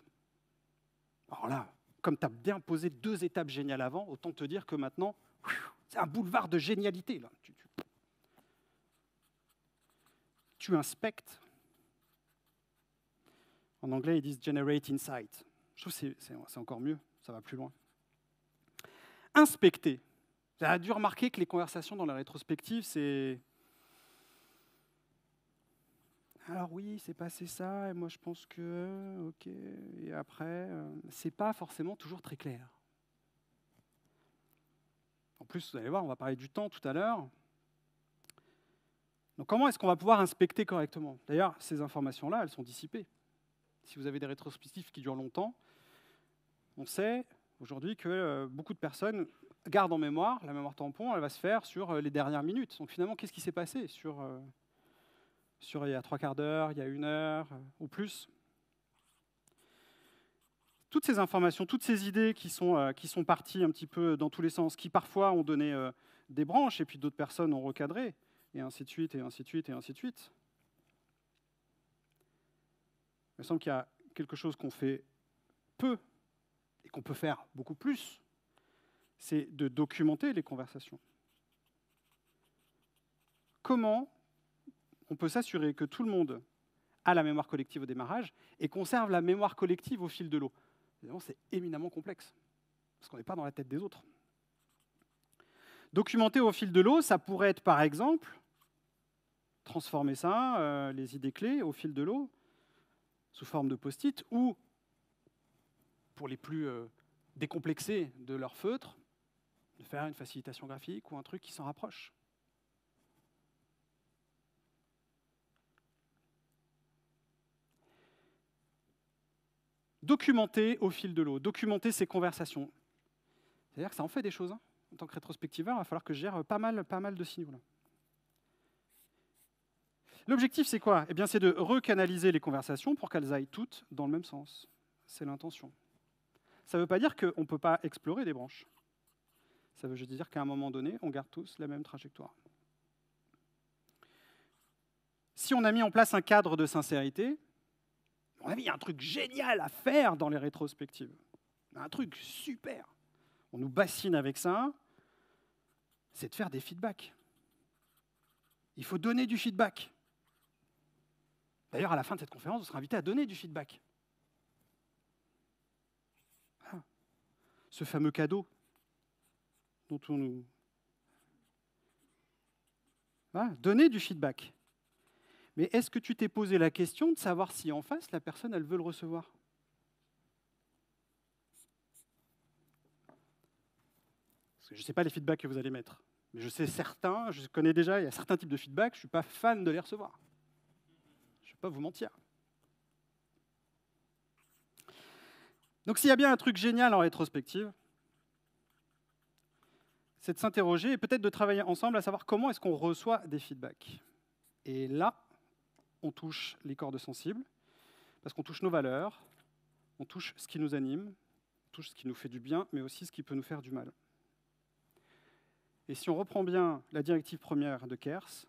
Alors là, comme tu as bien posé 2 étapes géniales avant, autant te dire que maintenant, c'est un boulevard de génialité. Là. Tu inspectes. En anglais, ils disent « generate insight ». Je trouve que c'est encore mieux, ça va plus loin. Inspecter. Vous avez dû remarquer que les conversations dans la rétrospective, c'est... Alors oui, c'est passé ça, et moi je pense que... Ok, et après, c'est pas forcément toujours très clair. En plus, vous allez voir, on va parler du temps tout à l'heure. Donc comment est-ce qu'on va pouvoir inspecter correctement? D'ailleurs, ces informations-là, elles sont dissipées. Si vous avez des rétrospectives qui durent longtemps, on sait aujourd'hui que beaucoup de personnes gardent en mémoire, la mémoire tampon, elle va se faire sur les dernières minutes. Donc finalement, qu'est-ce qui s'est passé sur il y a 3/4 d'heure, il y a 1 heure ou plus? Toutes ces informations, toutes ces idées qui sont parties un petit peu dans tous les sens, qui parfois ont donné des branches et puis d'autres personnes ont recadré, et ainsi de suite, et ainsi de suite, et ainsi de suite. Il me semble qu'il y a quelque chose qu'on fait peu et qu'on peut faire beaucoup plus, c'est de documenter les conversations. Comment on peut s'assurer que tout le monde a la mémoire collective au démarrage et conserve la mémoire collective au fil de l'eau? Évidemment, c'est éminemment complexe, parce qu'on n'est pas dans la tête des autres. Documenter au fil de l'eau, ça pourrait être, par exemple, transformer ça, les idées clés, au fil de l'eau, sous forme de post-it, ou, pour les plus décomplexés de leur feutre, de faire une facilitation graphique ou un truc qui s'en rapproche. Documenter au fil de l'eau, documenter ces conversations. C'est-à-dire que ça en fait des choses. Hein. En tant que rétrospectiveur, il va falloir que je gère pas mal de signaux. Là. L'objectif, c'est quoi? Eh bien, c'est de recanaliser les conversations pour qu'elles aillent toutes dans le même sens. C'est l'intention. Ça ne veut pas dire qu'on ne peut pas explorer des branches. Ça veut juste dire qu'à un moment donné, on garde tous la même trajectoire. Si on a mis en place un cadre de sincérité, à mon avis, il y a un truc génial à faire dans les rétrospectives. Un truc super. On nous bassine avec ça, c'est de faire des feedbacks. Il faut donner du feedback. D'ailleurs, à la fin de cette conférence, vous serez invité à donner du feedback. Ah. Ce fameux cadeau dont on nous... Ah, donner du feedback. Mais est-ce que tu t'es posé la question de savoir si en face, la personne, elle veut le recevoir? Parce que je ne sais pas les feedbacks que vous allez mettre. Mais je sais certains, je connais déjà, il y a certains types de feedback, je ne suis pas fan de les recevoir. Je ne vais pas vous mentir. Donc s'il y a bien un truc génial en rétrospective, c'est de s'interroger et peut-être de travailler ensemble à savoir comment est-ce qu'on reçoit des feedbacks. Et là, on touche les cordes sensibles, parce qu'on touche nos valeurs, on touche ce qui nous anime, on touche ce qui nous fait du bien, mais aussi ce qui peut nous faire du mal. Et si on reprend bien la directive première de Kers,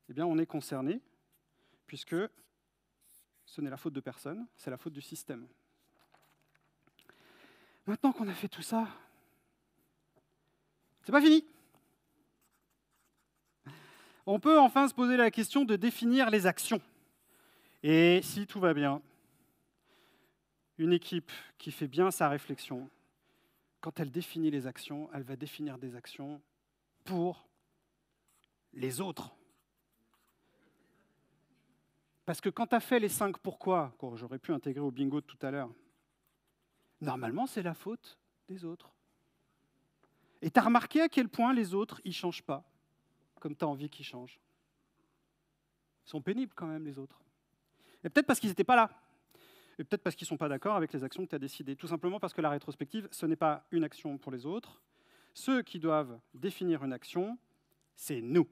eh bien on est concerné, puisque ce n'est la faute de personne, c'est la faute du système. Maintenant qu'on a fait tout ça, c'est pas fini. On peut enfin se poser la question de définir les actions. Et si tout va bien, une équipe qui fait bien sa réflexion, quand elle définit les actions, elle va définir des actions pour les autres. Parce que quand tu as fait les 5 pourquoi, que j'aurais pu intégrer au bingo de tout à l'heure, normalement, c'est la faute des autres. Et tu as remarqué à quel point les autres, ils ne changent pas, comme tu as envie qu'ils changent. Ils sont pénibles quand même, les autres. Et peut-être parce qu'ils n'étaient pas là. Et peut-être parce qu'ils ne sont pas d'accord avec les actions que tu as décidées. Tout simplement parce que la rétrospective, ce n'est pas une action pour les autres. Ceux qui doivent définir une action, c'est nous.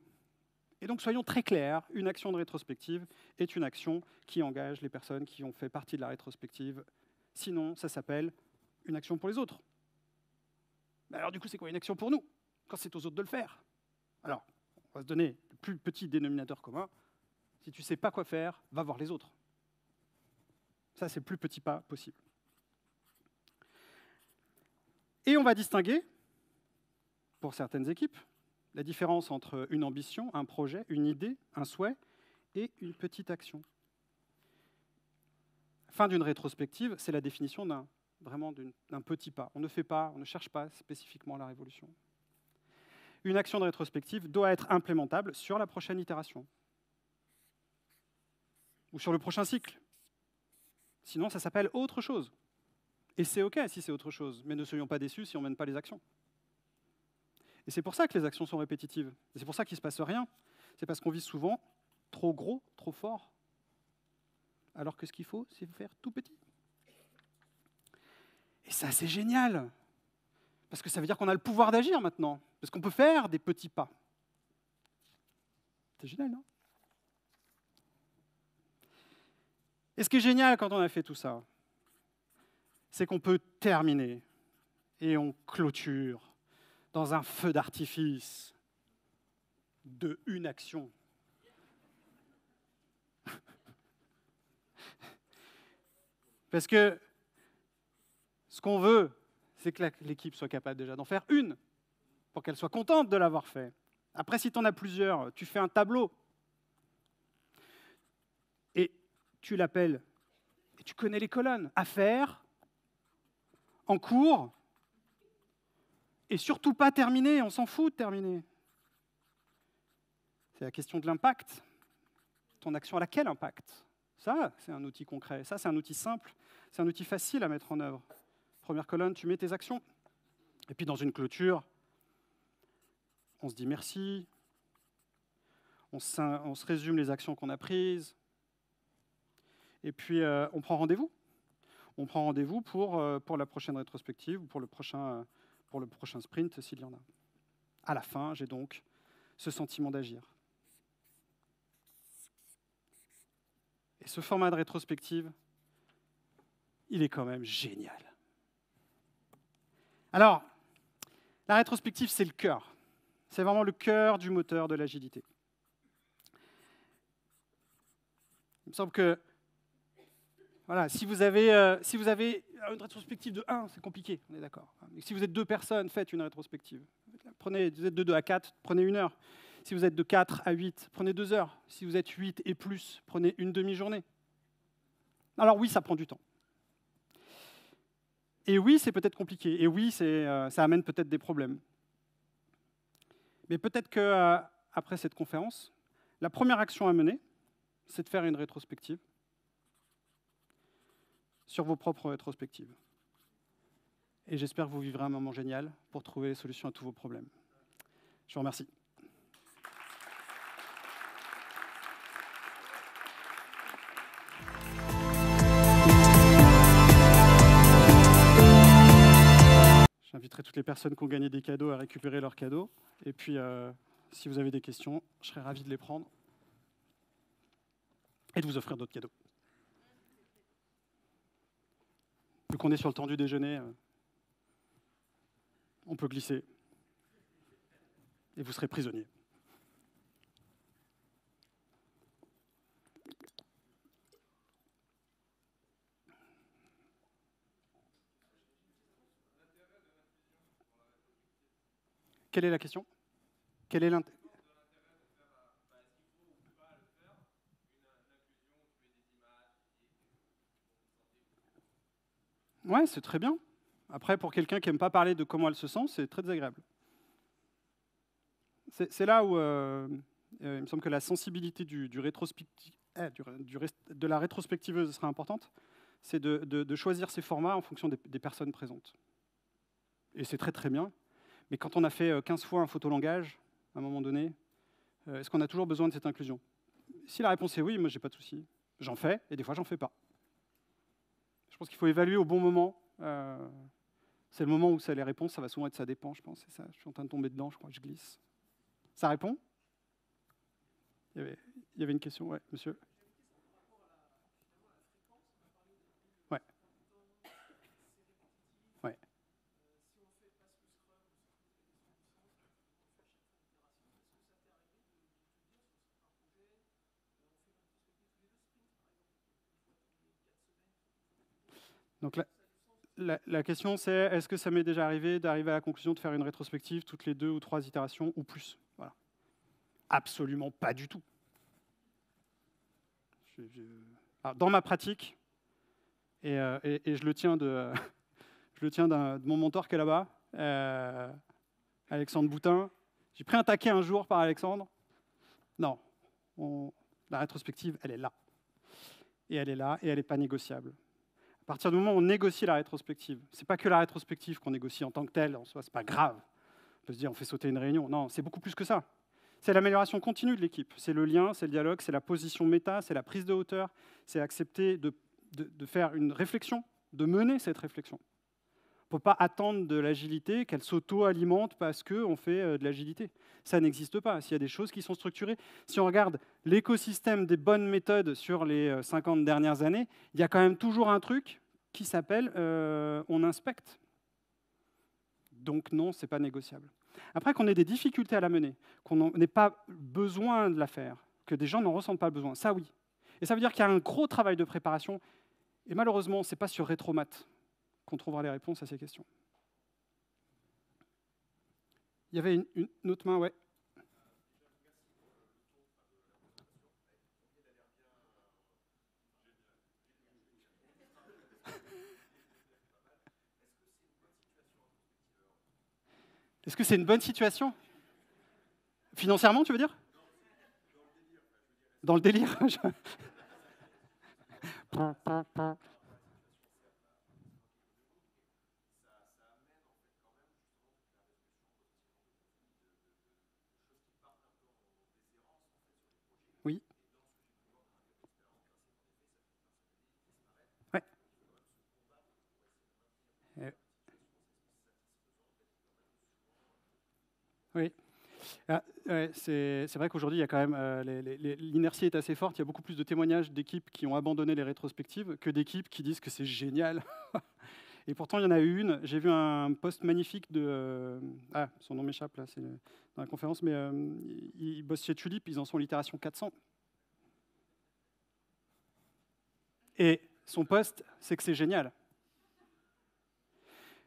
Et donc soyons très clairs, une action de rétrospective est une action qui engage les personnes qui ont fait partie de la rétrospective. Sinon, ça s'appelle une action pour les autres. Alors du coup, c'est quoi une action pour nous, quand c'est aux autres de le faire? Alors, on va se donner le plus petit dénominateur commun. Si tu ne sais pas quoi faire, va voir les autres. Ça, c'est le plus petit pas possible. Et on va distinguer, pour certaines équipes, la différence entre une ambition, un projet, une idée, un souhait et une petite action. Fin d'une rétrospective, c'est la définition d'un petit pas. On ne fait pas, on ne cherche pas spécifiquement la révolution. Une action de rétrospective doit être implémentable sur la prochaine itération ou sur le prochain cycle. Sinon, ça s'appelle autre chose. Et c'est OK si c'est autre chose, mais ne soyons pas déçus si on ne mène pas les actions. Et c'est pour ça que les actions sont répétitives. Et c'est pour ça qu'il ne se passe rien. C'est parce qu'on vise souvent trop gros, trop fort, alors que ce qu'il faut, c'est faire tout petit. Et ça, c'est génial, parce que ça veut dire qu'on a le pouvoir d'agir maintenant, parce qu'on peut faire des petits pas. C'est génial, non? Et ce qui est génial quand on a fait tout ça, c'est qu'on peut terminer et on clôture dans un feu d'artifice de une action. Parce que ce qu'on veut, c'est que l'équipe soit capable déjà d'en faire une, pour qu'elle soit contente de l'avoir fait. Après, si tu en as plusieurs, tu fais un tableau. Et tu l'appelles, et tu connais les colonnes. À faire, en cours, et surtout pas terminé, on s'en fout de terminer. C'est la question de l'impact. Ton action, elle a quel impact? Ça, c'est un outil concret. Ça, c'est un outil simple. C'est un outil facile à mettre en œuvre. Première colonne, tu mets tes actions. Et puis dans une clôture, on se dit merci. On se résume les actions qu'on a prises. Et puis, on prend rendez-vous. On prend rendez-vous pour la prochaine rétrospective ou pour le prochain pour le prochain sprint s'il y en a. À la fin, j'ai donc ce sentiment d'agir. Et ce format de rétrospective, il est quand même génial. Alors, la rétrospective, c'est le cœur. C'est vraiment le cœur du moteur de l'agilité. Il me semble que voilà, si vous avez une rétrospective de 1, c'est compliqué, on est d'accord. Mais si vous êtes 2 personnes, faites une rétrospective. Vous êtes de 2 à 4, prenez 1 heure. Si vous êtes de 4 à 8, prenez 2 heures. Si vous êtes 8 et plus, prenez une demi-journée. Alors oui, ça prend du temps. Et oui, c'est peut-être compliqué. Et oui, ça amène peut-être des problèmes. Mais peut-être qu'après cette conférence, la première action à mener, c'est de faire une rétrospective sur vos propres rétrospectives. Et j'espère que vous vivrez un moment génial pour trouver les solutions à tous vos problèmes. Je vous remercie. J'inviterai toutes les personnes qui ont gagné des cadeaux à récupérer leurs cadeaux. Et puis, si vous avez des questions, je serai ravi de les prendre et de vous offrir d'autres cadeaux. Vu qu'on est sur le temps du déjeuner, on peut glisser. Et vous serez prisonnier. Quelle est la question? Quel est l'intérêt? Ouais, c'est très bien. Après, pour quelqu'un qui n'aime pas parler de comment elle se sent, c'est très désagréable. C'est là où il me semble que la sensibilité de la rétrospectiveuse sera importante, c'est de choisir ses formats en fonction des personnes présentes. Et c'est très très bien. Mais quand on a fait 15 fois un photolangage, à un moment donné, est-ce qu'on a toujours besoin de cette inclusion? Si la réponse est oui, moi j'ai pas de souci. J'en fais, et des fois j'en fais pas. Je pense qu'il faut évaluer au bon moment. C'est le moment où les réponses, ça va souvent être ça dépend, je pense. Ça, je suis en train de tomber dedans, je crois que je glisse. Ça répond? Il y avait une question, ouais, monsieur. Ouais. Ouais. Donc la question c'est, est-ce que ça m'est déjà arrivé d'arriver à la conclusion de faire une rétrospective toutes les 2 ou 3 itérations ou plus? Voilà. Absolument pas du tout. Alors, dans ma pratique, et je le tiens de mon mentor qui est là-bas, Alexandre Boutin. J'ai pris un taquet un jour par Alexandre. Non, la rétrospective, elle est là. Et elle est là, et elle n'est pas négociable. À partir du moment où on négocie la rétrospective, ce n'est pas que la rétrospective qu'on négocie en tant que telle, en soi, ce n'est pas grave. On peut se dire, on fait sauter une réunion. Non, c'est beaucoup plus que ça. C'est l'amélioration continue de l'équipe. C'est le lien, c'est le dialogue, c'est la position méta, c'est la prise de hauteur, c'est accepter de faire une réflexion, de mener cette réflexion. On ne peut pas attendre de l'agilité qu'elle s'auto-alimente parce qu'on fait de l'agilité. Ça n'existe pas. S'il y a des choses qui sont structurées, si on regarde l'écosystème des bonnes méthodes sur les 50 dernières années, il y a quand même toujours un truc qui s'appelle on inspecte. Donc non, ce n'est pas négociable. Après, qu'on ait des difficultés à la mener, qu'on n'ait pas besoin de la faire, que des gens n'en ressentent pas le besoin, ça oui. Et ça veut dire qu'il y a un gros travail de préparation. Et malheureusement, ce n'est pas sur Retromat qu'on trouvera les réponses à ces questions. Il y avait une autre main, ouais. Est-ce que c'est une bonne situation? Financièrement, tu veux dire? Dans le délire. Oui. Ouais. Oui. Ouais, c'est vrai qu'aujourd'hui, il y a quand même l'inertie est assez forte. Il y a beaucoup plus de témoignages d'équipes qui ont abandonné les rétrospectives que d'équipes qui disent que c'est génial. Et pourtant, il y en a eu une. J'ai vu un post magnifique de... son nom m'échappe, là, c'est dans la conférence, mais ils bossent chez Tulip, ils en sont à l'itération 400. Et son post, c'est que c'est génial.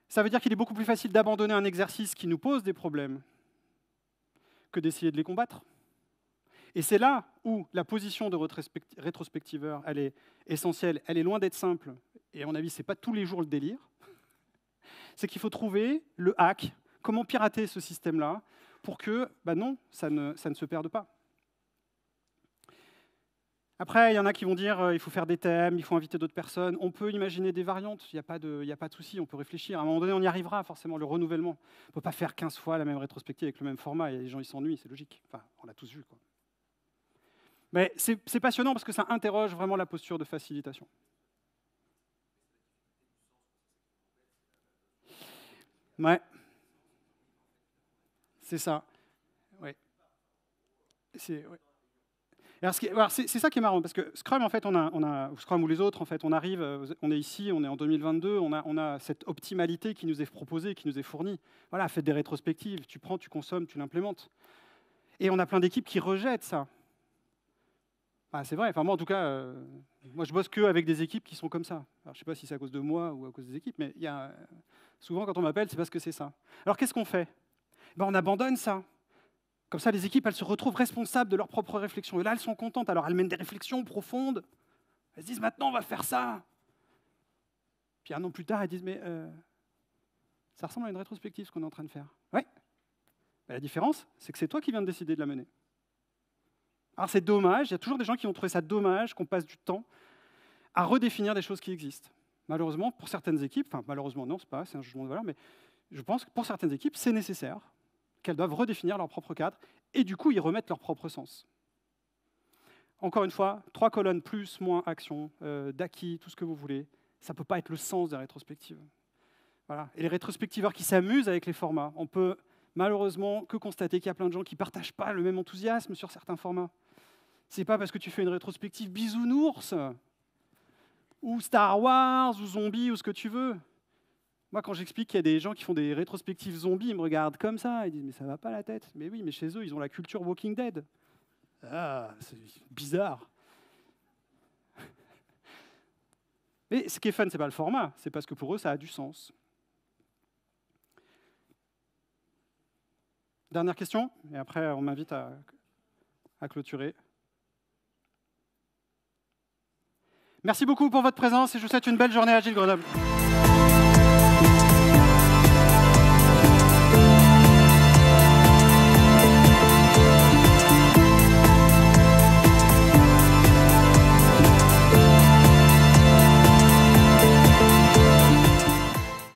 Ça veut dire qu'il est beaucoup plus facile d'abandonner un exercice qui nous pose des problèmes que d'essayer de les combattre. Et c'est là où la position de rétrospectiveur, elle est essentielle. Elle est loin d'être simple. Et à mon avis, ce n'est pas tous les jours le délire. C'est qu'il faut trouver le hack, comment pirater ce système-là pour que, non, ça ne se perde pas. Après, il y en a qui vont dire il faut faire des thèmes, il faut inviter d'autres personnes. On peut imaginer des variantes, il n'y a pas de souci, on peut réfléchir. À un moment donné, on y arrivera forcément, le renouvellement. On ne peut pas faire 15 fois la même rétrospective avec le même format, et les gens ils s'ennuient, c'est logique. Enfin, on l'a tous vu, quoi. Mais c'est passionnant parce que ça interroge vraiment la posture de facilitation. Ouais, c'est ça. Ouais. Ouais. Alors, c'est ça qui est marrant, parce que Scrum, en fait, Scrum ou les autres, en fait, on arrive, on est ici, on est en 2022, on a cette optimalité qui nous est proposée, qui nous est fournie. Voilà, faites des rétrospectives, tu prends, tu consommes, tu l'implémentes. Et on a plein d'équipes qui rejettent ça. C'est vrai, enfin moi en tout cas, moi je bosse qu'avec des équipes qui sont comme ça. Alors, je ne sais pas si c'est à cause de moi ou à cause des équipes, mais souvent quand on m'appelle, c'est parce que c'est ça. Alors qu'est-ce qu'on fait? On abandonne ça. Comme ça, les équipes, elles se retrouvent responsables de leurs propres réflexions. Et là, elles sont contentes. Alors, elles mènent des réflexions profondes. Elles se disent, maintenant, on va faire ça. Puis un an plus tard, elles disent, mais ça ressemble à une rétrospective, ce qu'on est en train de faire. Oui. La différence, c'est que c'est toi qui viens de décider de la mener. Alors, c'est dommage. Il y a toujours des gens qui vont trouver ça dommage qu'on passe du temps à redéfinir des choses qui existent. Malheureusement, pour certaines équipes, enfin, malheureusement, non, c'est un jugement de valeur, mais je pense que pour certaines équipes, c'est nécessaire qu'elles doivent redéfinir leur propre cadre, et du coup, y remettre leur propre sens. Encore une fois, 3 colonnes, plus, moins, action, d'acquis, tout ce que vous voulez, ça ne peut pas être le sens des rétrospectives. Voilà. Et les rétrospectiveurs qui s'amusent avec les formats, on peut malheureusement que constater qu'il y a plein de gens qui ne partagent pas le même enthousiasme sur certains formats. C'est pas parce que tu fais une rétrospective bisounours, ou Star Wars, ou zombie, ou ce que tu veux. Moi, quand j'explique qu'il y a des gens qui font des rétrospectives zombies, ils me regardent comme ça, ils disent « mais ça va pas la tête ». Mais oui, mais chez eux, ils ont la culture Walking Dead. Ah, c'est bizarre. Mais ce qui est fun, c'est pas le format, c'est parce que pour eux, ça a du sens. Dernière question, et après, on m'invite à clôturer. Merci beaucoup pour votre présence et je vous souhaite une belle journée à Agile Grenoble.